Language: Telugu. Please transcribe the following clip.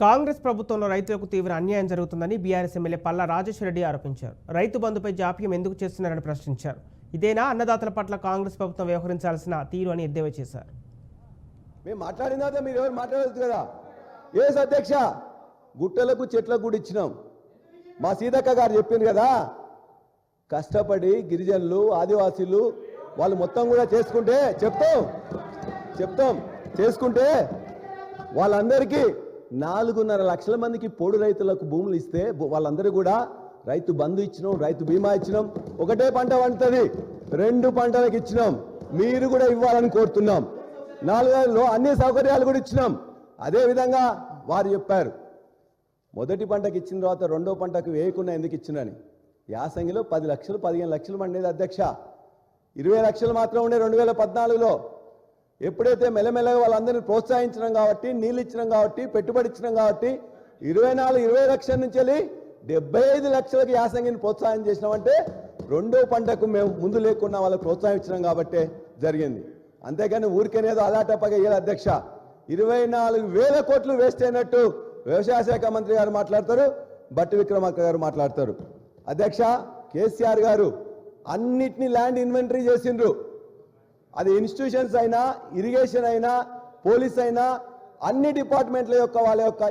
కాంగ్రెస్ ప్రభుత్వంలో రైతులకు తీవ్ర అన్యాయం జరుగుతుందని బీఆర్ఎస్ ఎమ్మెల్యే పల్లా రాజేశ్వర రెడ్డి ఆరోపించారు. రైతు బంధుపై జాప్యం ఎందుకు చేస్తున్నారని ప్రశ్నించారు. ఇదేనా అన్నదాతల పట్ల కాంగ్రెస్ ప్రభుత్వం వ్యవహరించాల్సిన తీరు అని ఎద్దేవా చేశారు. మేము మాట్లాడినా మీరు ఎవరు మాట్లాడదు కదా. ఏస్ అధ్యక్ష, గుట్టలకు చెట్లకు కూడా ఇచ్చినాం. మా సీతక్క గారు చెప్పింది కదా, కష్టపడి గిరిజనులు ఆదివాసీలు వాళ్ళు మొత్తం కూడా చేసుకుంటే చెప్తాం చేసుకుంటే వాళ్ళందరికీ 4.5 లక్షల మందికి పోడు రైతులకు భూములు ఇస్తే వాళ్ళందరూ కూడా రైతు బంధు ఇచ్చినాం, రైతు బీమా ఇచ్చినాం. ఒకటే పంట పండుతుంది, 2 పంటలకు ఇచ్చినాం. మీరు కూడా ఇవ్వాలని కోరుతున్నాం. 4 అన్ని సౌకర్యాలు కూడా ఇచ్చినాం. అదేవిధంగా వారు చెప్పారు, మొదటి పంటకు ఇచ్చిన తర్వాత 2వ పంటకు వేయకుండా ఎందుకు ఇచ్చినని. యాసంగిలో 10 లక్షలు 15 లక్షలు పండేది అధ్యక్ష, 20 లక్షలు మాత్రం ఉండే 2014లో. ఎప్పుడైతే మెల్లమెల్లగా వాళ్ళందరినీ ప్రోత్సహించడం కాబట్టి, నీళ్ళు ఇచ్చినాం కాబట్టి, పెట్టుబడి ఇచ్చినాం కాబట్టి 20 లక్షల నుంచి వెళ్ళి 75 లక్షలకు యాసంగిని ప్రోత్సాహం చేసినామంటే 2వ పంటకు మేము ముందు లేకుండా వాళ్ళకి ప్రోత్సహించడం కాబట్టే జరిగింది. అంతేకాని ఊరికేనేదో అలాటప్పగా ఇయ్యాలి అధ్యక్ష. 24,000 కోట్లు వేస్ట్ అయినట్టు వ్యవసాయ శాఖ మంత్రి గారు మాట్లాడతారు, బట్టి విక్రమార్క గారు మాట్లాడతారు. అధ్యక్ష, కేసీఆర్ గారు అన్నిటినీ ల్యాండ్ ఇన్వెంటరీ చేసిండ్రు. అది ఇన్స్టిట్యూషన్స్ అయినా, ఇరిగేషన్ అయినా, పోలీస్ అయినా, అన్ని డిపార్ట్మెంట్ల యొక్క వాళ్ళ యొక్క